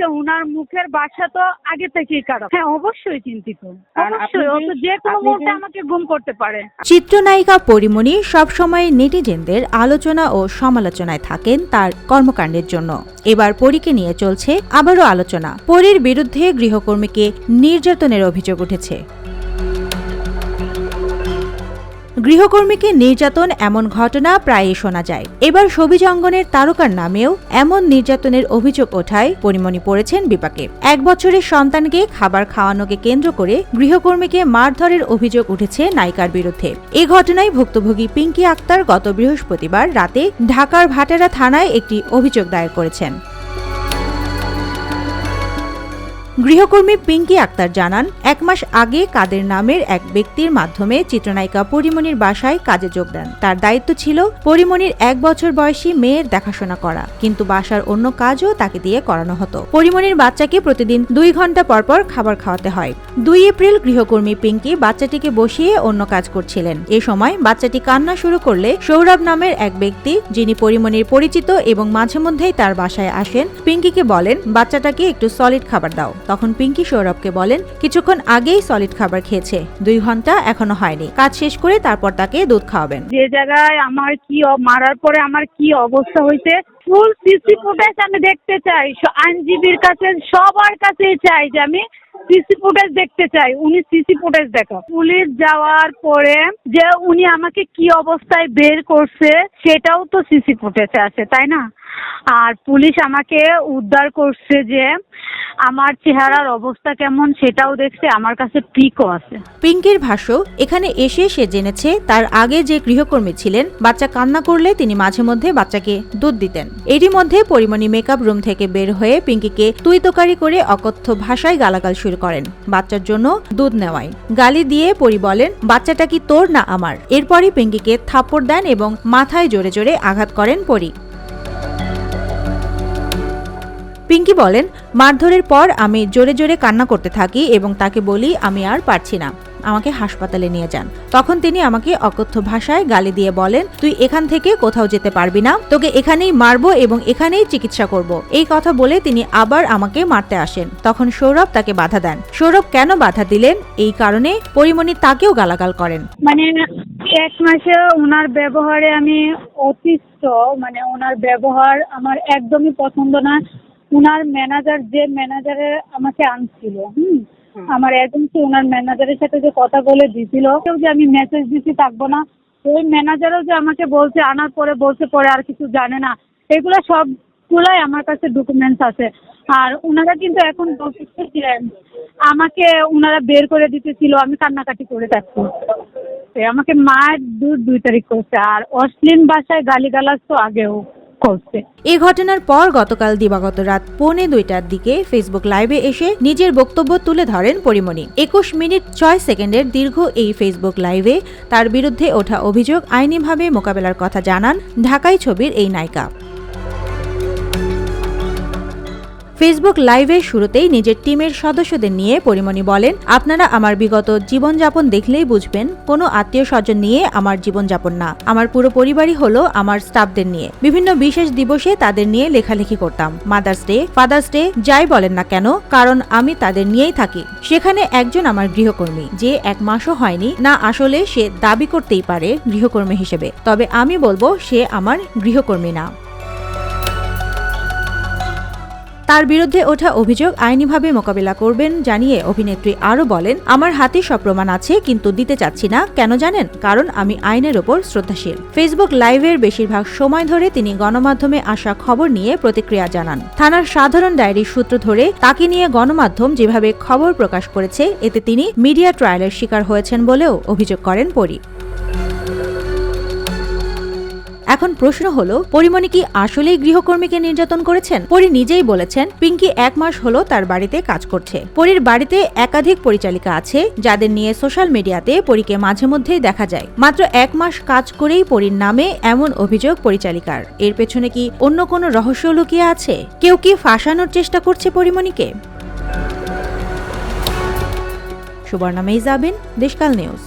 হচ্ছে উনার মুখের ভাষা তো আগে থেকেই খারাপ। হ্যাঁ, অবশ্যই চিন্তিত, অবশ্যই। ও তো যে কোনো মুহূর্তে আমাকে গুম করতে পারে। চিত্রনায়িকা পরীমণি সবসময় নেটিজেনদের আলোচনা ও সমালোচনায় থাকেন তার কর্মকাণ্ডের জন্য। এবার পরীকে নিয়ে চলছে আবারও আলোচনা। পরীর বিরুদ্ধে গৃহকর্মীকে নির্যাতনের অভিযোগ উঠেছে। গৃহকর্মীকে নির্যাতন এমন ঘটনা প্রায়ই শোনা যায়। এবার সবিজ অঙ্গনের তারকার নামেও এমন নির্যাতনের অভিযোগ ওঠায় পরীমণি পড়েছেন বিপাকে। 1 বছরের সন্তানকে খাবার খাওয়ানোকে কেন্দ্র করে গৃহকর্মীকে মারধরের অভিযোগ উঠেছে নায়িকার বিরুদ্ধে। এই ঘটনায় ভুক্তভোগী পিঙ্কি আক্তার গত বৃহস্পতিবার রাতে ঢাকার ভাটেরা থানায় একটি অভিযোগ দায়ের করেছেন। গৃহকর্মী পিঙ্কি আক্তার জানান, 1 মাস আগে কাদের নামের এক ব্যক্তির মাধ্যমে চিত্রনায়িকা পরীমণির বাসায় কাজে যোগ দেন। তার দায়িত্ব ছিল পরীমণির 1 বছর বয়সী মেয়ের দেখাশোনা করা, কিন্তু বাসার অন্য কাজও তাকে দিয়ে করানো হতো। পরীমণির বাচ্চাকে প্রতিদিন 2 ঘন্টা পরপর খাবার খাওয়াতে হয়। 2 এপ্রিল গৃহকর্মী পিঙ্কি বাচ্চাটিকে বসিয়ে অন্য কাজ করছিলেন। এ সময় বাচ্চাটি কান্না শুরু করলে সৌরভ নামের এক ব্যক্তি, যিনি পরীমণির পরিচিত এবং মাঝে মধ্যেই তার বাসায় আসেন, পিঙ্কিকে বলেন বাচ্চাটাকে একটু সলিড খাবার দাও। তখন পিঙ্কি সৌরভকে বলেন কিছুক্ষণ আগেই সলিড খাবার খেয়েছে, 2 ঘন্টা এখনো হয়নি, কাজ শেষ করে তারপর তাকে দুধ খাওয়াবেন। যে জায়গায় আমার কি মারার পরে আমার কি অবস্থা হয়েছে, ফুল সিসি ফুটেজ আমি দেখতে চাই। আইনজীবীর কাছে সবার কাছেই চাই যে আমি সিসি ফুটেজ দেখতে চাই। উনি সিসি ফুটেজ দেখো। পুলিশ যাওয়ার পরে যে উনি আমাকে কি অবস্থায় বের করছে সেটাও তো সিসি ফুটেজে আছে, তাই না? আর পুলিশ আমাকে উদ্ধার করছে যে আমার চেহারার অবস্থা কেমন সেটাও দেখছে, আমার কাছে পিকও আছে। পিঙ্কির ভাষ্য, এখানে এসে সে জেনেছে তার আগে যে গৃহকর্মী ছিলেন বাচ্চা কান্না করলে তিনি মাঝে মধ্যে বাচ্চাকে দুধ দিতেন। এরই মধ্যে পরীমণি মেকআপ রুম থেকে বের হয়ে পিঙ্কিকে তুই তোকারি করে অকথ্য ভাষায় গালাগাল শুরু করেন বাচ্চার জন্য দুধ নেওয়ায়। গালি দিয়ে পরী বলেন বাচ্চাটা কি তোর না আমার। এরপরই পিঙ্কিকে থাপ্পড় দেন এবং মাথায় জোরে জোরে আঘাত করেন পরী। পিঙ্কি বলেন মারধরের পর আমি জোরে জোরে কান্না করতে থাকি এবং তাকে বলি আমি আর পারছি না, আমাকে হাসপাতালে নিয়ে যান। তখন তিনি আমাকে অকথ্য ভাষায় গালি দিয়ে বলেন তুই এখান থেকে কোথাও যেতে পারবি না, তোকে এখানেই মারবো এবং এখানেই চিকিৎসা করব। এই কথা বলে তিনি আবার আমাকে মারতে আসেন। তখন সৌরভ তাকে বাধা দেন। সৌরভ কেন বাধা দিলেন এই কারণে পরীমণি তাকেও গালাগাল করেন। মানে 1 মাসে ওনার ব্যবহারে আমি অতিষ্ঠ, মানে ওনার ব্যবহার আমার একদমই পছন্দ না। উনার ম্যানেজার, যে ম্যানেজারে আমাকে আনছিল, আমার এজেন্সি, ওনার ম্যানেজারের সাথে যে কথা বলে দিছিল যে আমি মেসেজ দিছি থাকবো না, ওই ম্যানেজারও যে আমাকে বলছে আনার পরে বলছে পরে আর কিছু জানে না, এগুলো সবগুলাই আমার কাছে ডকুমেন্টস আছে। আর ওনারা কিন্তু এখন বলতেছে যে আমাকে ওনারা বের করে দিতেছিল, আমি কান্নাকাটি করে থাকতো। আমাকে মায়ের 2 তারিখ করছে, আর অশ্লীল ভাষায় গালিগালাজ তো আগেও করছে। এই ঘটনার পর গতকাল দিবাগত রাত 1:45টার দিকে ফেসবুক লাইভে এসে নিজের বক্তব্য তুলে ধরেন পরীমণি। 21 মিনিট 6 সেকেন্ডের দীর্ঘ এই ফেসবুক লাইভে তার বিরুদ্ধে ওঠা অভিযোগ আইনিভাবে মোকাবেলার কথা জানান ঢাকাই ছবির এই নায়িকা। ফেসবুক লাইভের শুরুতেই নিজের টিমের সদস্যদের নিয়ে পরীমণি বলেন আপনারা আমার বিগত জীবনযাপন দেখলেই বুঝবেন কোনো আত্মীয় স্বজন নিয়ে আমার জীবনযাপন না, আমার পুরো পরিবারই হলো আমার স্টাফদের নিয়ে। বিভিন্ন বিশেষ দিবসে তাদের নিয়ে লেখালেখি করতাম, মাদার্স ডে, ফাদার্স ডে, যাই বলেন না কেন, কারণ আমি তাদের নিয়েই থাকি। সেখানে একজন আমার গৃহকর্মী, যে 1 মাসও হয়নি না, আসলে সে দাবি করতেই পারে গৃহকর্মী হিসেবে, তবে আমি বলবো সে আমার গৃহকর্মী না। তার বিরুদ্ধে ওঠা অভিযোগ আইনিভাবে মোকাবিলা করবেন জানিয়ে অভিনেত্রী আরও বলেন আমার হাতে সব প্রমাণ আছে কিন্তু দিতে চাচ্ছি না, কেন জানেন? কারণ আমি আইনের ওপর শ্রদ্ধাশীল। ফেসবুক লাইভের বেশিরভাগ সময় ধরে তিনি গণমাধ্যমে আসা খবর নিয়ে প্রতিক্রিয়া জানান। থানার সাধারণ ডায়েরির সূত্র ধরে তাকে নিয়ে গণমাধ্যম যেভাবে খবর প্রকাশ করেছে এতে তিনি মিডিয়া ট্রায়ালের শিকার হয়েছেন বলেও অভিযোগ করেন পরী। এখন প্রশ্ন হলো পরীমণি কি আসলেই গৃহকর্মীকে নির্যাতন করেছেন? পরী নিজেই বলেছেন পিঙ্কি 1 মাস হলো তার বাড়িতে কাজ করছে। পরীর বাড়িতে একাধিক পরিচালিকা আছে যাদের নিয়ে সোশ্যাল মিডিয়াতে পরীকে মাঝে মধ্যেই দেখা যায়। মাত্র 1 মাস কাজ করেই পরীর নামে এমন অভিযোগ পরিচালিকার। এর পেছনে কি অন্য কোনো রহস্য লুকিয়ে আছে? কেউ কি ফাঁসানোর চেষ্টা করছে পরীমণিকে? সুবর্ণা মেইজাবিন, দেশকাল নিউজ।